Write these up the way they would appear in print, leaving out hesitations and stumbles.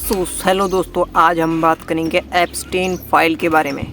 Hello दोस्तों, आज हम बात करेंगे एप्स्टेन फाइल के बारे में।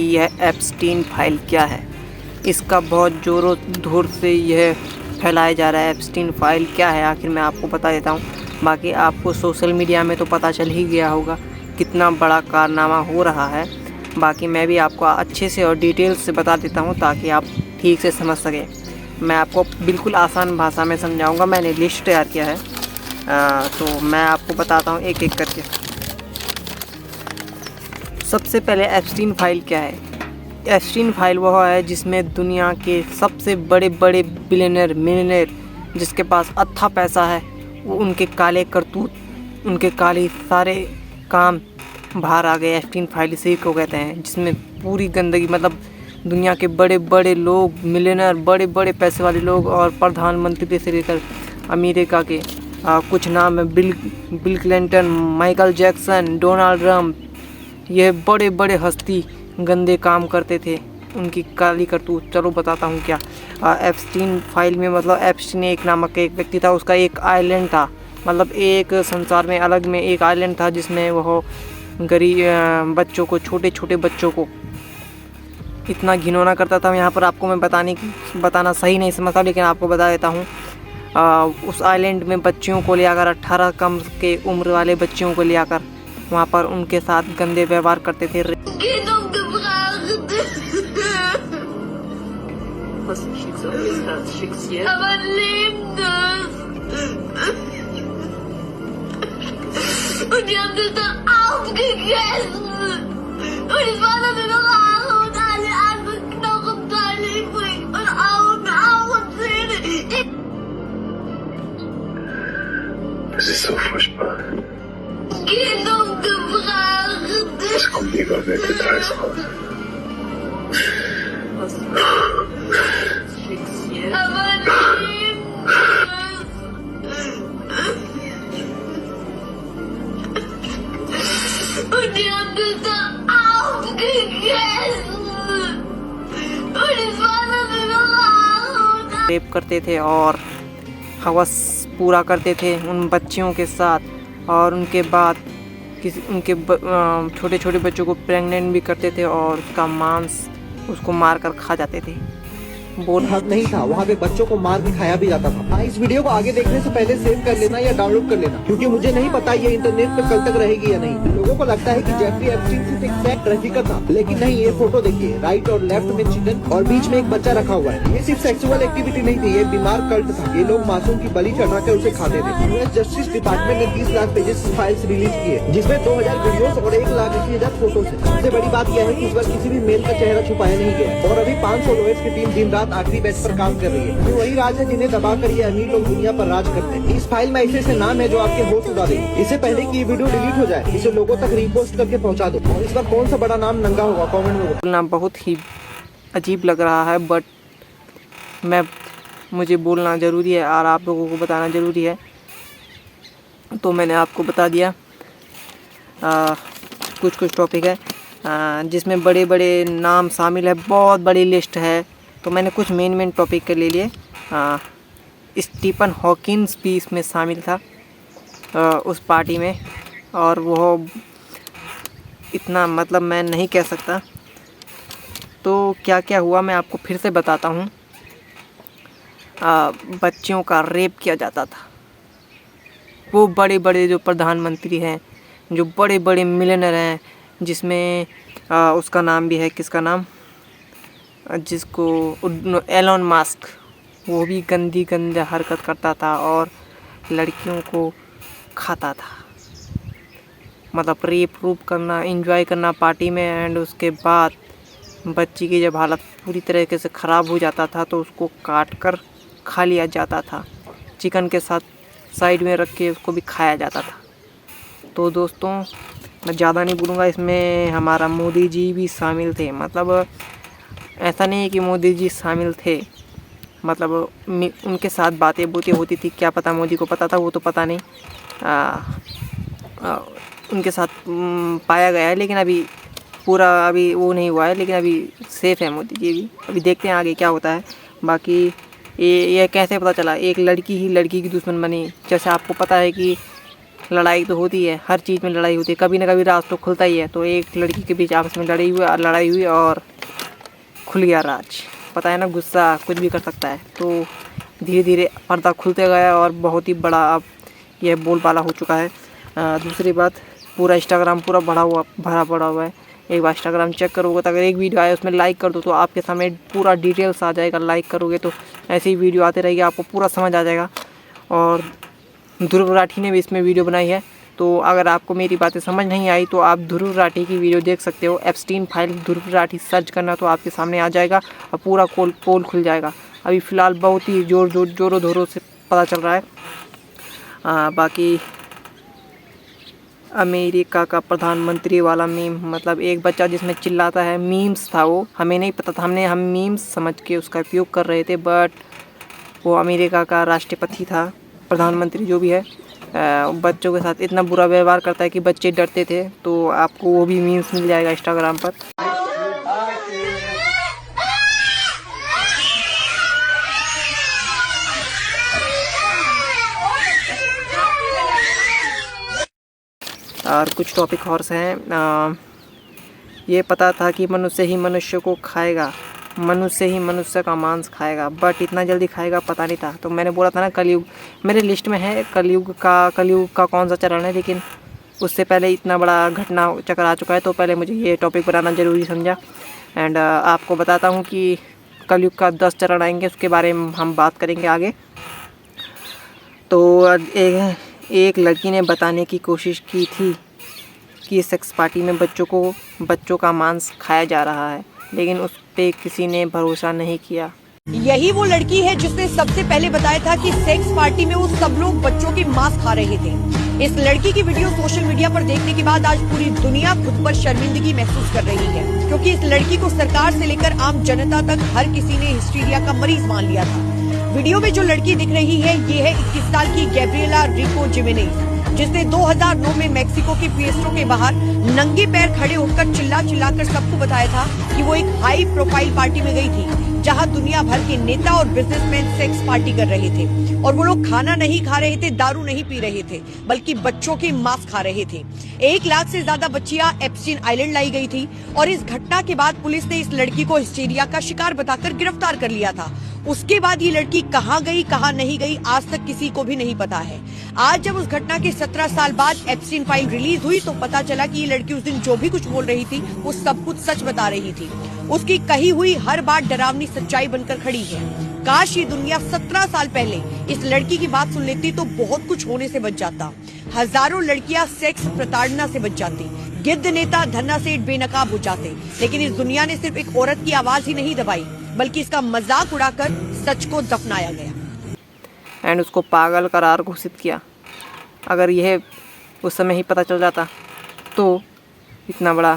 यह एप्स्टीन फाइल क्या है, इसका बहुत ज़ोरों धूर से यह फैलाया जा रहा है। एप्स्टीन फाइल क्या है आखिर मैं आपको बता देता हूँ। बाकी आपको सोशल मीडिया में तो पता चल ही गया होगा कितना बड़ा कारनामा हो रहा है। बाकी मैं भी आपको अच्छे से और डिटेल से बता देता हूँ ताकि आप ठीक से समझ सकें। मैं आपको बिल्कुल आसान भाषा में समझाऊँगा। मैंने लिस्ट तैयार किया है, तो मैं आपको बताता हूँ एक एक करके। सबसे पहले एप्स्टीन फाइल क्या है। एप्स्टीन फाइल वह है जिसमें दुनिया के सबसे बड़े बड़े बिलियनर मिलियनर जिसके पास अथाह पैसा है, वो उनके काले करतूत, उनके काले सारे काम बाहर आ गए। एप्स्टीन फाइल इसी को कहते हैं, जिसमें पूरी गंदगी, मतलब दुनिया के बड़े बड़े लोग, मिलियनर, बड़े बड़े पैसे वाले लोग और प्रधानमंत्री से लेकर अमेरिका के कुछ नाम है, bill Clinton, Michael Jackson, Donald Trump, यह बड़े बड़े हस्ती गंदे काम करते थे, उनकी काली करतूत। चलो बताता हूँ क्या। एप्स्टीन फाइल में मतलब एप्स्टीन एक नामक एक व्यक्ति था, उसका एक आइलैंड था, मतलब एक संसार में अलग में एक आइलैंड था जिसमें वह गरीब बच्चों को, छोटे छोटे बच्चों को इतना घिनौना करता था। यहाँ पर आपको मैं बताना सही नहीं समझता, लेकिन आपको बता देता हूँ। उस आइलैंड में बच्चियों को ले आकर, 18 कम के उम्र वाले बच्चियों को ले आकर वहाँ पर उनके साथ गंदे व्यवहार करते थे। Es ist so furchtbar. Es kommt lieber mehr Details raus. Und die haben das dann aufgegessen. Und es war dann noch rape करते थे और हवस पूरा करते थे उन बच्चियों के साथ, और उनके बाद उनके छोटे छोटे बच्चों को प्रेग्नेंट भी करते थे और उसका मांस उसको मार कर खा जाते थे। बहुत हद नहीं था, वहाँ पे बच्चों को मार के खाया भी जाता था। इस वीडियो को आगे देखने से पहले सेव कर लेना या डाउनलोड कर लेना, क्योंकि मुझे नहीं पता ये इंटरनेट पे कल तक रहेगी या नहीं। लोगों को लगता है कि जेफरी एप्स्टीन सिर्फ एक सेक्स ट्रैफिकर था, लेकिन नहीं। ये फोटो देखिए, राइट और लेफ्ट में चिकन और बीच में एक बच्चा रखा हुआ है। ये सिर्फ सेक्सुअल एक्टिविटी नहीं थी, ये बीमार कल्ट था। ये लोग मासूम की बलि चढ़ाकर उसे खाते थे। यूएस जस्टिस डिपार्टमेंट ने 20 लाख पेजेस फाइल्स रिलीज किए, जिसमें 2000 वीडियोस और 1,80,000 फोटोज है। सबसे बड़ी बात यह है कि इस बार किसी भी मेल का चेहरा छुपाया नहीं गया, और अभी 500 लॉयर्स की टीम दिन रात आखिरी बेंच पर काम कर रही है। ये वही राज है जिन्हें दबाकर ये अमीर लोग दुनिया पर राज करते हैं। इस फाइल में ऐसे नाम है जो आपके होश उड़ा देंगे। इससे पहले कि ये वीडियो डिलीट हो जाए, इसे लोगों तक रिपोस्ट करके पहुंचा दो। और इस बार कौन सा बड़ा नाम नंगा होगा, कमेंट में बोलना बहुत ही अजीब लग रहा है, बट मुझे बोलना ज़रूरी है और आप लोगों को बताना ज़रूरी है, तो मैंने आपको बता दिया। कुछ टॉपिक है जिसमें बड़े बड़े नाम शामिल है, बहुत बड़ी लिस्ट है, तो मैंने कुछ मेन टॉपिक के ले लिए। स्टीफन हॉकिंस भी इसमें शामिल था उस पार्टी में, और वो इतना मतलब मैं नहीं कह सकता। तो क्या क्या हुआ मैं आपको फिर से बताता हूँ। बच्चियों का रेप किया जाता था। वो बड़े बड़े जो प्रधानमंत्री हैं, जो बड़े बड़े मिलियनर हैं, जिसमें उसका नाम भी है, किसका नाम, जिसको एलन मस्क, वो भी गंदी हरकत करता था और लड़कियों को खाता था। मतलब रेप करना, एंजॉय करना पार्टी में, एंड उसके बाद बच्ची की जब हालत पूरी तरीके से ख़राब हो जाता था तो उसको काट कर खा लिया जाता था। चिकन के साथ साइड में रख के उसको भी खाया जाता था। तो दोस्तों मैं ज़्यादा नहीं बोलूँगा, इसमें हमारा मोदी जी भी शामिल थे। मतलब ऐसा नहीं है कि मोदी जी शामिल थे, मतलब उनके साथ बातें होती थी, क्या पता मोदी को पता था, वो तो पता नहीं। उनके साथ पाया गया है, लेकिन अभी पूरा अभी वो नहीं हुआ है, लेकिन अभी सेफ़ है मोदी जी भी। अभी देखते हैं आगे क्या होता है। बाकी ये कैसे पता चला, एक लड़की ही लड़की की दुश्मन बनी। जैसे आपको पता है कि लड़ाई तो होती है, हर चीज़ में लड़ाई होती है, कभी ना कभी राज तो खुलता ही है। तो एक लड़की के बीच आपस में लड़ाई हुई और खुल गया राज। पता है ना, गुस्सा कुछ भी कर सकता है। तो धीरे धीरे पर्दा खुलते गया और बहुत ही बड़ा अब यह बोलबाला हो चुका है। दूसरी बात, पूरा इंस्टाग्राम पूरा भरा पड़ा हुआ है। एक बार इंस्टाग्राम चेक करोगे तो अगर एक वीडियो आए उसमें लाइक कर दो तो आपके सामने पूरा डिटेल्स आ जाएगा। लाइक करोगे तो ऐसी ही वीडियो आते रहेगी, आपको पूरा समझ आ जाएगा। और ध्रुव राठी ने भी इसमें वीडियो बनाई है। तो अगर आपको मेरी बातें समझ नहीं आई तो आप ध्रुव राठी की वीडियो देख सकते हो। Epstein file Dhruv Rathee search करना तो आपके सामने आ जाएगा और पूरा पोल खुल जाएगा। अभी फ़िलहाल बहुत ही जोरों धोरों से पता चल रहा है। बाकी अमेरिका का प्रधानमंत्री वाला मीम, मतलब एक बच्चा जिसमें चिल्लाता है, मीम्स था वो, हमें नहीं पता था, हम मीम्स समझ के उसका उपयोग कर रहे थे, बट वो अमेरिका का राष्ट्रपति था, प्रधानमंत्री जो भी है। बच्चों के साथ इतना बुरा व्यवहार करता है कि बच्चे डरते थे। तो आपको वो भी मीम्स मिल जाएगा इंस्टाग्राम पर। और कुछ टॉपिक और हैं। ये पता था कि मनुष्य ही मनुष्य को खाएगा, मनुष्य ही मनुष्य का मांस खाएगा, बट इतना जल्दी खाएगा पता नहीं था। तो मैंने बोला था ना, कलयुग मेरे लिस्ट में है, कलयुग का कौन सा चरण है, लेकिन उससे पहले इतना बड़ा घटना चक्र आ चुका है, तो पहले मुझे ये टॉपिक बनाना ज़रूरी समझा। एंड आपको बताता हूँ कि कलयुग का 10 चरण आएंगे, उसके बारे में हम बात करेंगे आगे। तो एक लड़की ने बताने की कोशिश की थी कि सेक्स पार्टी में बच्चों का मांस खाया जा रहा है, लेकिन उस पे किसी ने भरोसा नहीं किया। यही वो लड़की है जिसने सबसे पहले बताया था कि सेक्स पार्टी में वो सब लोग बच्चों की मांस खा रहे थे। इस लड़की की वीडियो सोशल मीडिया पर देखने के बाद आज पूरी दुनिया खुद पर शर्मिंदगी महसूस कर रही है, क्योंकि इस लड़की को सरकार से लेकर आम जनता तक हर किसी ने हिस्टीरिया का मरीज मान लिया था। वीडियो में जो लड़की दिख रही है, ये है 21 साल की गैब्रिएला रिको जिमेनेज, जिसने 2009 में मेक्सिको के फिएस्टो के बाहर नंगे पैर खड़े होकर चिल्लाकर सबको बताया था कि वो एक हाई प्रोफाइल पार्टी में गई थी, जहां दुनिया भर के नेता और बिजनेसमैन सेक्स पार्टी कर रहे थे। और वो लोग खाना नहीं खा रहे थे, दारू नहीं पी रहे थे, बल्कि बच्चों के मांस खा रहे थे। 1 लाख से ज्यादा बच्चियां एप्स्टीन आइलैंड लाई गई थी और इस घटना के बाद पुलिस ने इस लड़की को हिस्टीरिया का शिकार बताकर गिरफ्तार कर लिया था। उसके बाद ये लड़की कहाँ गई कहाँ नहीं गई आज तक किसी को भी नहीं पता है। आज जब उस घटना के 17 साल बाद एप्स्टीन फाइल रिलीज हुई तो पता चला कि ये लड़की उस दिन जो भी कुछ बोल रही थी वो सब कुछ सच बता रही थी। उसकी कही हुई हर बात डरावनी सच्चाई बनकर खड़ी है। काश ये दुनिया 17 साल पहले इस लड़की की बात सुन लेती तो बहुत कुछ होने से बच जाता। हजारों लड़कियां सेक्स प्रताड़ना से बच जाती, गिद्ध नेता धन्ना सेठ बेनकाब हो जाते। लेकिन इस दुनिया ने सिर्फ एक औरत की आवाज ही नहीं दबाई, बल्कि इसका मजाक उड़ाकर सच को दफनाया गया एंड उसको पागल करार घोषित किया। अगर यह उस समय ही पता चल जाता तो इतना बड़ा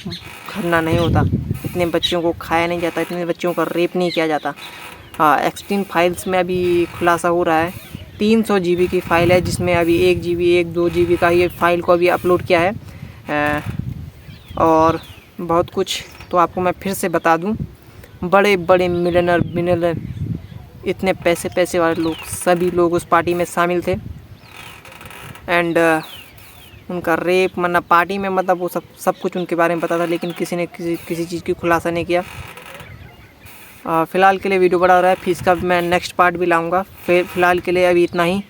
घटना नहीं होता, इतने बच्चों को खाया नहीं जाता, इतने बच्चों का रेप नहीं किया जाता। एप्स्टीन फाइल्स में अभी खुलासा हो रहा है, 300 GB की फ़ाइल है, जिसमें अभी 1 GB 2 GB का ये फ़ाइल को अभी अपलोड किया है। और बहुत कुछ तो आपको मैं फिर से बता दूं, बड़े बड़े मिलियनर इतने पैसे वाले लोग, सभी लोग उस पार्टी में शामिल थे। एंड उनका रेप, मतलब पार्टी में, मतलब वो सब कुछ उनके बारे में पता था, लेकिन किसी ने किसी चीज़ की खुलासा नहीं किया। फ़िलहाल के लिए वीडियो बड़ा हो रहा है, फिर इसका मैं नेक्स्ट पार्ट भी लाऊंगा। फ़िलहाल के लिए अभी इतना ही।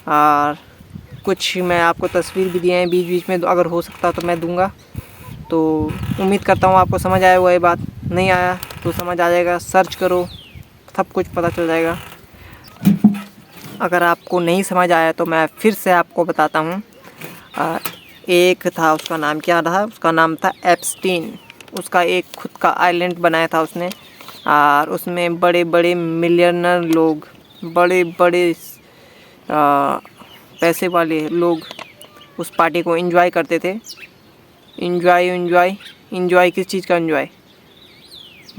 और कुछ मैं आपको तस्वीर भी दिए हैं बीच बीच में, अगर हो सकता तो मैं दूंगा। तो उम्मीद करता हूँ आपको समझ आया हुआ ये बात। नहीं आया तो समझ आ जाएगा, सर्च करो, सब कुछ पता चल जाएगा। अगर आपको नहीं समझ आया तो मैं फिर से आपको बताता हूँ। एक था, उसका नाम क्या रहा, उसका नाम था एप्स्टीन। उसका एक खुद का आइलैंड बनाया था उसने, और उसमें बड़े बड़े मिलियनर लोग, बड़े बड़े पैसे वाले लोग उस पार्टी को एंजॉय करते थे। एंजॉय किस चीज़ का एंजॉय?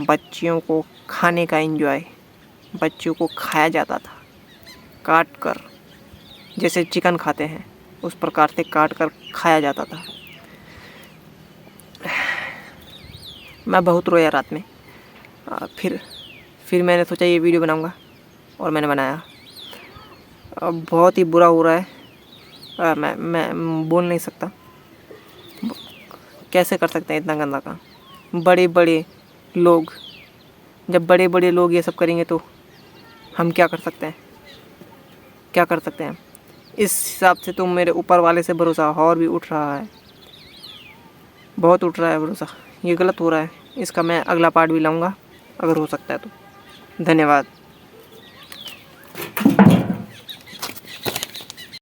बच्चियों को खाने का एंजॉय। बच्चों को खाया जाता था काट कर, जैसे चिकन खाते हैं उस प्रकार से काट कर खाया जाता था। मैं बहुत रोया रात में। फिर मैंने सोचा ये वीडियो बनाऊंगा, और मैंने बनाया। अब बहुत ही बुरा हो रहा है। मैं बोल नहीं सकता, कैसे कर सकते हैं इतना गंदा काम। बड़े बड़े लोग, जब बड़े बड़े लोग ये सब करेंगे तो हम क्या कर सकते हैं? क्या कर सकते हैं? इस हिसाब से तो मेरे ऊपर वाले से भरोसा और भी उठ रहा है, बहुत उठ रहा है भरोसा। ये गलत हो रहा है। इसका मैं अगला पार्ट भी लाऊंगा, अगर हो सकता है तो। धन्यवाद।